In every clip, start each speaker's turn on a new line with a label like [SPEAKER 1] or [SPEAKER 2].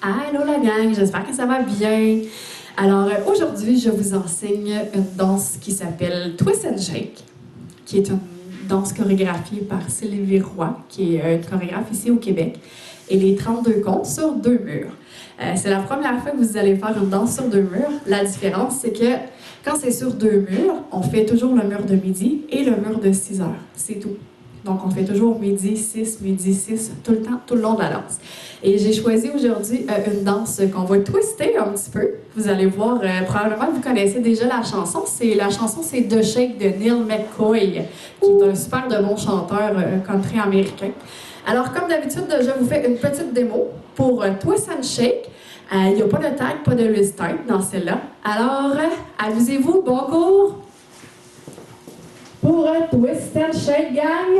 [SPEAKER 1] Allô la gang, j'espère que ça va bien. Alors aujourd'hui, je vous enseigne une danse qui s'appelle Twist and Shake, qui est une danse chorégraphiée par Sylvie Roy, qui est une chorégraphe ici au Québec, et les 32 comptes sur 2 murs. C'est la première fois que vous allez faire une danse sur 2 murs. La différence, c'est que quand c'est sur 2 murs, on fait toujours le mur de midi et le mur de 6 heures. C'est tout. Donc, on fait toujours midi 6, tout le temps, tout le long de la danse. Et j'ai choisi aujourd'hui une danse qu'on va twister un petit peu. Vous allez voir, probablement vous connaissez déjà la chanson. La chanson, c'est The Shake de Neil McCoy, qui est un super de bon chanteur country américain. Alors, comme d'habitude, je vous fais une petite démo pour Twist and Shake. Il n'y a pas de tag, pas de restart dans celle-là. Alors, amusez-vous, bon cours! Pour un Twist and Shake, gang.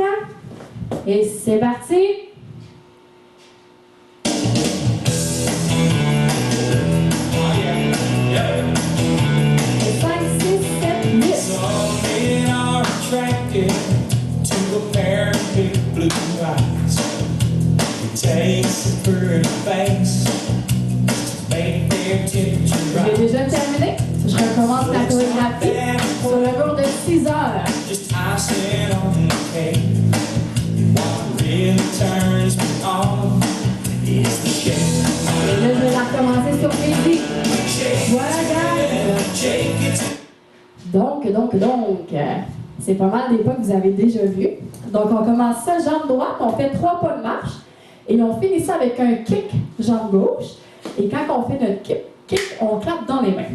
[SPEAKER 1] Et c'est parti! 5, 6, 7, 8.
[SPEAKER 2] Some men are attracted to a pair of big blue eyes. It takes a pretty face to make their temperature
[SPEAKER 1] J'ai
[SPEAKER 2] rise.
[SPEAKER 1] déjà terminé. Je recommence la chorégraphie sur le cours de 6 heures.
[SPEAKER 2] Just icing on the cake. What really turns me on is the shake.
[SPEAKER 1] Et là, je vais la recommencer sur midi. Voilà, gang.
[SPEAKER 2] Shake it.
[SPEAKER 1] Donc, c'est pas mal des pas que vous avez déjà vus. Donc, on commence ça jambe droite, on fait 3 pas de marche et on finit ça avec un kick jambe gauche. Et quand on fait notre kick, on clappe dans les mains.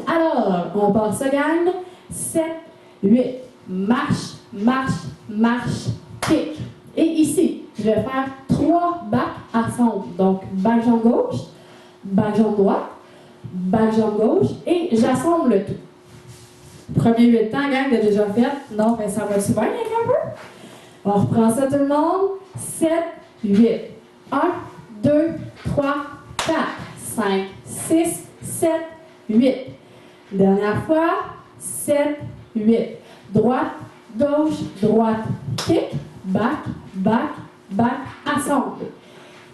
[SPEAKER 1] Alors, on part ça, gang. 7, 8, marche, marche, marche, kick. Et ici, je vais faire 3 back ensemble. Donc, back jambe gauche, back jambe droite, back jambe gauche et j'assemble le tout. Premier 8 temps, gang, de déjà fait. Non, mais ça va super bien un peu. On reprend ça tout le monde. 7, 8. 1, 2, 3, 4, 5, 6, 7, 8. Dernière fois. 7, 8. Droite, gauche, droite. Kick, back, back, back, ensemble.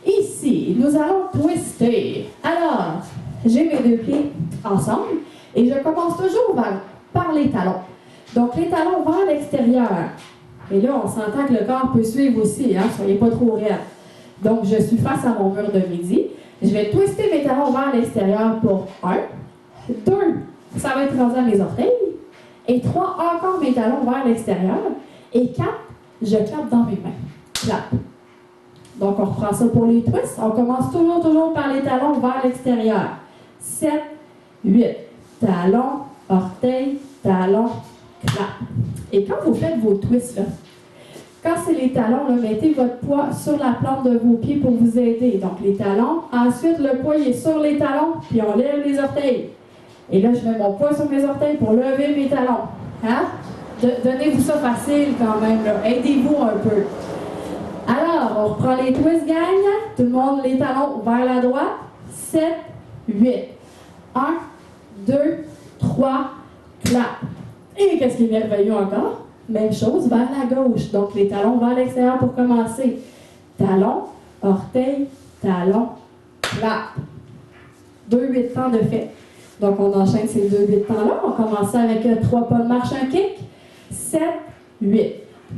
[SPEAKER 1] Ici, nous allons twister. Alors, j'ai mes 2 pieds ensemble et je commence toujours par les talons. Donc, les talons vers l'extérieur. Et là, on s'entend que le corps peut suivre aussi, hein, soyez pas trop raide. Donc, je suis face à mon mur de midi. Je vais twister mes talons vers l'extérieur pour 1, 2, ça va être rendu à mes orteils. Et 3, encore mes talons vers l'extérieur. Et 4, je clappe dans mes mains. Clap. Donc, on reprend ça pour les twists. On commence toujours par les talons vers l'extérieur. 7, 8. Talons, orteils, talons, clap. Et quand vous faites vos twists, là, quand c'est les talons, là, mettez votre poids sur la plante de vos pieds pour vous aider. Donc, les talons. Ensuite, le poids est sur les talons, puis on lève les orteils. Et là, je mets mon poids sur mes orteils pour lever mes talons. Hein? Donnez-vous ça facile quand même, là. Aidez-vous un peu. Alors, on reprend les twists, gang. Tout le monde, les talons vers la droite. 7, 8. 1, 2, 3, clap. Et qu'est-ce qui est merveilleux encore? Même chose vers la gauche. Donc, les talons vers l'extérieur pour commencer. Talons, orteils, talons, clap. 2 8 temps de fait. Donc, on enchaîne ces 2 8 temps-là. On commence ça avec 3 pas de marche, un kick. 7, 8.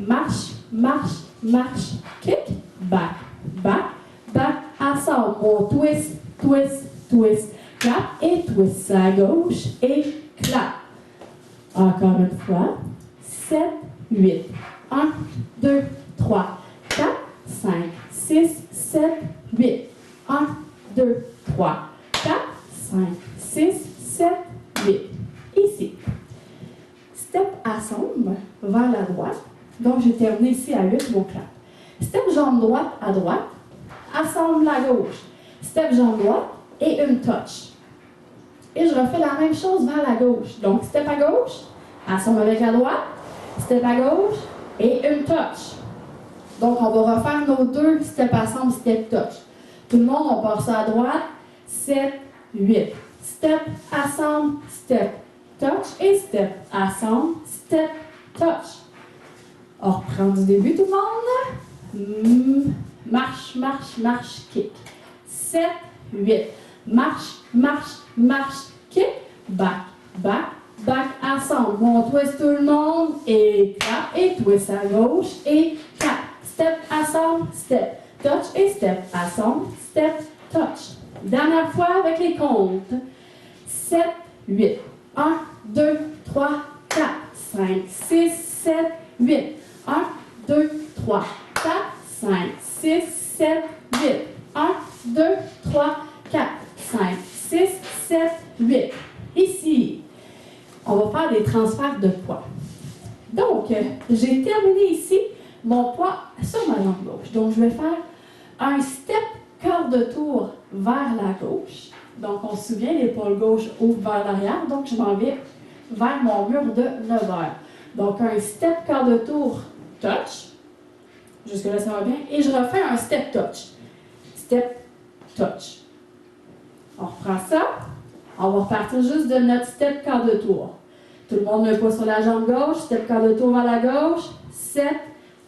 [SPEAKER 1] Marche, marche, marche, kick, back, back, back, ensemble. On twist, twist, twist, clap et twist à gauche et clap. Encore une fois. 7, 8. 1, 2, 3, 4, 5, 6, 7, 8. 1, 2, 3, 4, 5, 6, 7, 8. Ici. Step ensemble vers la droite. Donc, j'ai terminé ici à 8, mon clap. Step jambe droite à droite. Ensemble à gauche. Step jambe droite et une touch. Et je refais la même chose vers la gauche. Donc, step à gauche. Ensemble avec la droite. Step à gauche et une touch. Donc, on va refaire nos 2 steps ensemble, step touch. Tout le monde, on part ça à droite. 7, 8. Step ensemble, step touch et step ensemble, step touch. On reprend du début, tout le monde. Marche, marche, marche, kick. 7, 8. Marche, marche, marche, kick, back, back, back, ensemble. On twist tout le monde et clap, et twist à gauche et clap. Step, ensemble, step, touch et step, ensemble, step, touch. Dernière fois avec les comptes. 7, 8. 1, 2, 3, 4, 5, 6, 7, 8. 1, 2, 3, 4, 5, 6, 7, 8. 1, 2, 3, 4, 5, 6, 7, 8. Ici, on va faire des transferts de poids. Donc, j'ai terminé ici mon poids sur ma jambe gauche. Donc, je vais faire un step quart de tour vers la gauche. Donc, on se souvient, l'épaule gauche ouvre vers l'arrière. Donc, je m'en vais vers mon mur de 9 heures. Donc, un step quart de tour touch. Jusque-là, ça va bien. Et je refais un step touch. Step touch. On reprend ça. On va repartir juste de notre step quart de tour. Tout le monde met pas sur la jambe gauche. Step quart de tour vers la gauche. 7,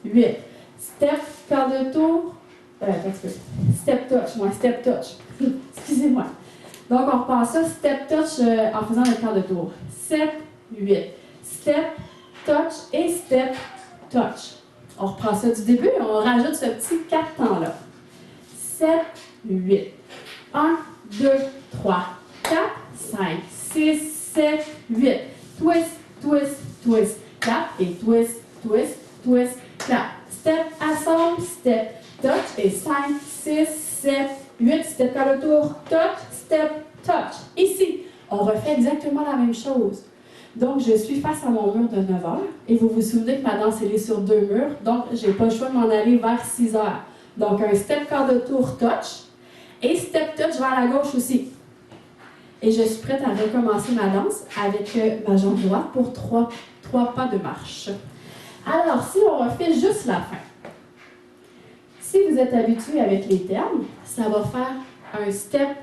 [SPEAKER 1] 8. Step quart de tour. Step touch. Moi, step touch. Excusez-moi. Donc, on reprend ça. Step touch en faisant le quart de tour. 7, 8. Step touch et step touch. On reprend ça du début et on rajoute ce petit 4 temps-là. 7, 8. 1, 2, 3, 4, 5, 6, 7, 8. Twist, twist, twist. Clap et twist, twist, twist, clap. Step, ensemble, step, touch et 5, 6, 7, 8. Step quart de tour, touch, step, touch. Ici, on refait exactement la même chose. Donc, je suis face à mon mur de 9 heures et vous vous souvenez que ma danse elle est sur 2 murs, donc je n'ai pas le choix de m'en aller vers 6 heures. Donc, un step quart de tour touch et step touch vers la gauche aussi. Et je suis prête à recommencer ma danse avec ma jambe droite pour 3 pas de marche. Alors, si on refait juste la fin, si vous êtes habitué avec les termes, ça va faire un step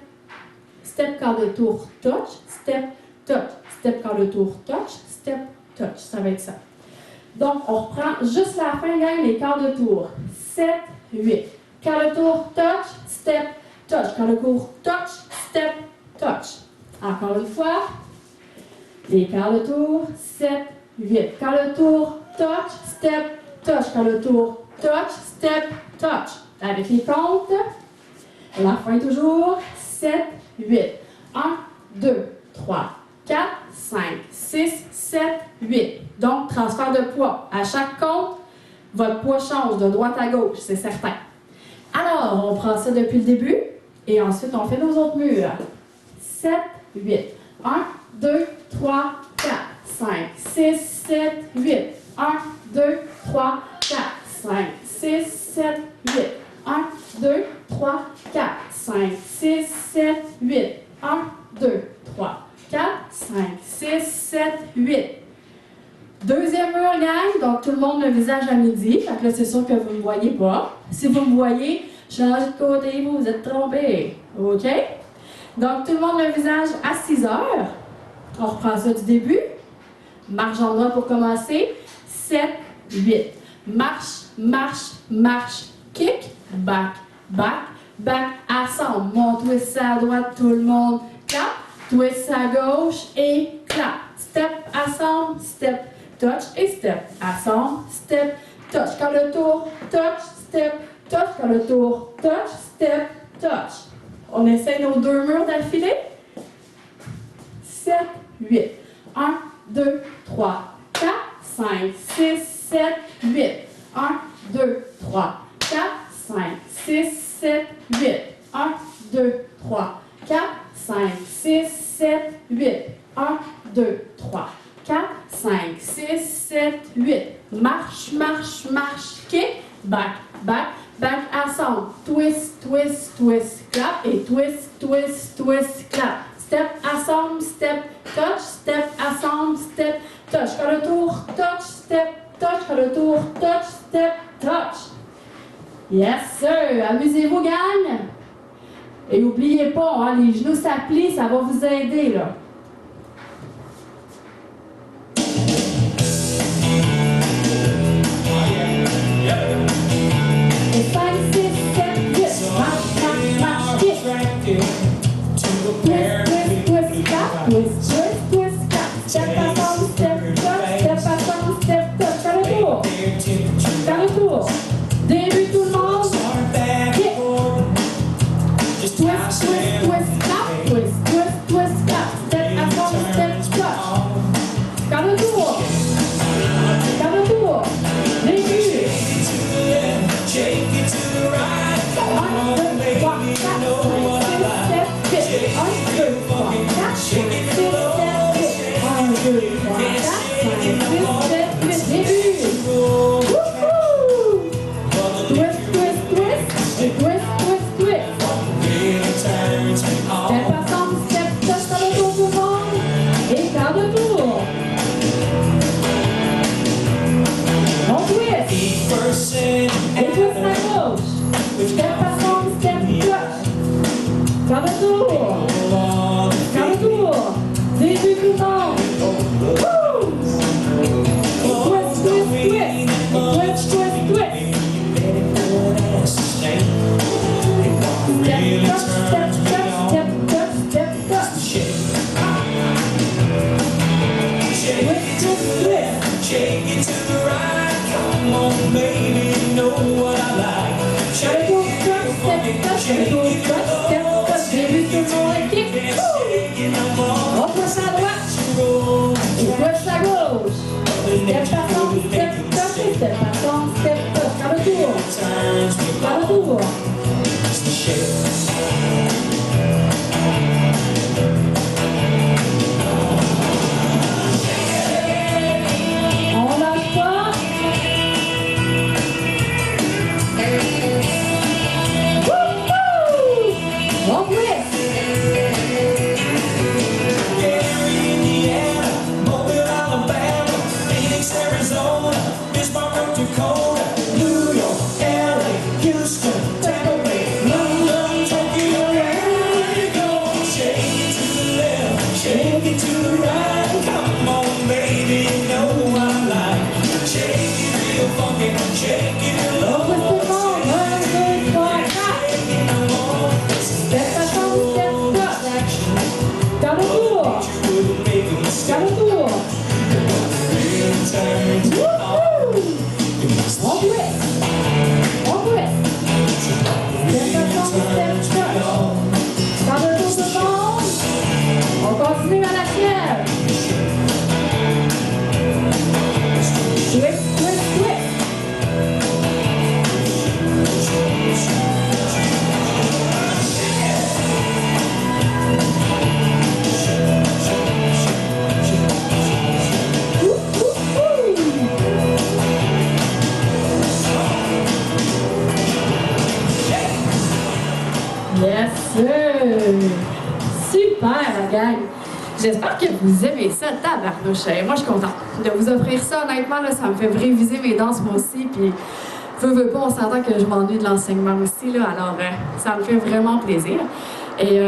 [SPEAKER 1] quart de tour touch, step touch, step quart de tour touch, step touch. Ça va être ça. Donc, on reprend juste la fin, gang, les quarts de tour. 7, 8. Quart de tour touch, step touch. Quart de tour touch, step touch. Encore une fois, les quarts de tour, 7, 8. Quart de tour touch, step touch. Quart de tour touch, step touch. Avec les comptes, la fin toujours, 7, 8. 1, 2, 3, 4, 5, 6, 7, 8. Donc, transfert de poids. À chaque compte, votre poids change de droite à gauche, c'est certain. Alors, on prend ça depuis le début et ensuite, on fait nos autres murs. 7, 8. 1, 2, 3, 4, 5, 6, 7, 8. 1, 2, 3, 4, 5, 6, 7, 8. 1, 2, 3, 4, 5, 6, 7, 8. 1, 2, 3, 4, 5, 6, 7, 8. Deuxième mur, gang. Donc, tout le monde le visage à midi. Fait que là, c'est sûr que vous ne me voyez pas. Si vous me voyez, changez de côté, vous êtes trompés. OK? Donc, tout le monde le visage à 6 heures. On reprend ça du début. Marche en droit pour commencer. 7, 8. Marche, marche, marche. Kick, back, back, back. Ensemble. Mon twist à droite, tout le monde. Clap. Twist à gauche et clap. Step, ensemble, step, touch et step. Ensemble, step, touch. Quand le tour, touch, step, touch. Quand le tour, touch, step, touch. On essaie nos 2 murs d'affilée. 7, 8. 1, 2, 3, 4, 5, 6, 7, 8. 1, 2, 3, 4, 5, 6, 7, 8. 1, 2, 3, 4, 5, 6, 7, 8. 1, 2, 3, 4, 5, 6, 7, 8. Marche, marche, marche, kick, back, back, back, ensemble. Twist, twist, twist, clap et twist, twist, twist, clap. Step, ensemble, step, touch, step, ensemble, step, touch. Quand le tour, touch, step, touch. Quand le tour, touch, step, touch. Yes, sir. Amusez-vous, gang. Et n'oubliez pas, hein, les genoux s'applient, ça va vous aider, là. Et 5, 6, 7, 8. Marche, marche, marche, kick. Twist, twist, twist, clap, twist, twist, twist, clap. Step à fond, step, touch. Quart de tour. Quart de tour. Début.
[SPEAKER 2] Shake it to the right.
[SPEAKER 1] 1, 2, 3, 4, 5, 6, 7, 8. 1, 2, 3, 4, 5, 6, 7, 8. 1, 2, 3, 4, 5, 6, 7, 8. Début. Wouhou! Twist, twist, twist. Et twist, twist, twist. Step ensemble, step, touch, quart de tour tout le monde. Et quart de tour. On twist. Et twist à gauche. Step ensemble, step, touch. Quart de tour. Quart de tour. Début tout le monde. Wouh! Twist, twist, twist. Twist, twist, twist. Step, touch, step, touch, step, touch, step, touch. Twist, twist, twist.
[SPEAKER 2] Shake it to the right. Come on, baby, you know what I like.
[SPEAKER 1] Allez, go, touch, step, touch. Allez, go, touch, step, touch. Début tout le monde et kick. On pousse à droite. Et pousse à gauche. Step ensemble, step, touch. Et step ensemble, step, touch. Quart de tour. Quart de tour. On lâche pas. Wouhou! On twist.
[SPEAKER 2] Gary, Indiana, Mobile, Alabama, Phoenix, Arizona, Bismarck, North Dakota, New York, LA, Houston, Tampa Bay, London, Tokyo, wherever you go. Shake it to the left, shake it to the right. Come on, baby, you know what I like. Shake it real funky, shake it real
[SPEAKER 1] On twist
[SPEAKER 2] low.
[SPEAKER 1] tout le monde. 1, 2, 3, 4. Step ensemble, step, touch. Quart de tour. Quart de tour. Wouhou! On twist. On twist. Step ensemble, step, touch. Quart de tour tout le monde. On continue à la fièvre. Twist, twist, twist. Yes, sir! Super, la gang! J'espère que vous aimez ça, tabarnouche. Moi, je suis contente de vous offrir ça. Honnêtement, là, ça me fait réviser mes danses, moi aussi. Puis, veux pas, on s'entend que je m'ennuie de l'enseignement aussi. Là, alors, ça me fait vraiment plaisir. Et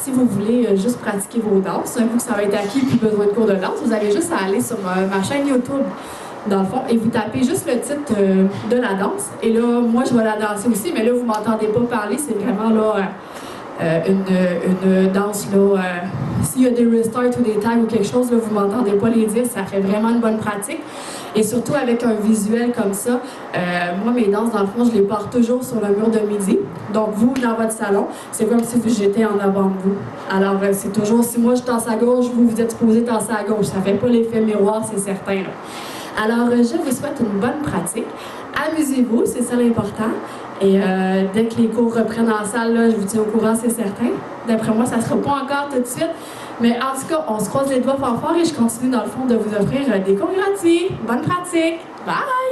[SPEAKER 1] si vous voulez juste pratiquer vos danses, un coup que ça va être acquis puis besoin de cours de danse, vous avez juste à aller sur ma chaîne YouTube, dans le fond, et vous tapez juste le titre de la danse. Et là, moi, je vais la danser aussi, mais là, vous m'entendez pas parler. C'est vraiment là une danse, là. S'il y a des restarts ou des tags ou quelque chose, là, vous m'entendez pas les dire. Ça fait vraiment une bonne pratique. Et surtout avec un visuel comme ça, moi, mes danses, dans le fond, je les porte toujours sur le mur de midi. Donc, vous, dans votre salon, c'est comme si j'étais en avant de vous. Alors, c'est toujours, si moi, je danse à gauche, vous êtes supposé danser à gauche. Ça fait pas l'effet miroir, c'est certain, là. Alors, je vous souhaite une bonne pratique. Amusez-vous, c'est ça l'important. Et dès que les cours reprennent en salle, là, je vous tiens au courant, c'est certain. D'après moi, ça ne sera pas encore tout de suite. Mais en tout cas, on se croise les doigts fort fort et je continue dans le fond de vous offrir des cours gratuits. Bonne pratique! Bye!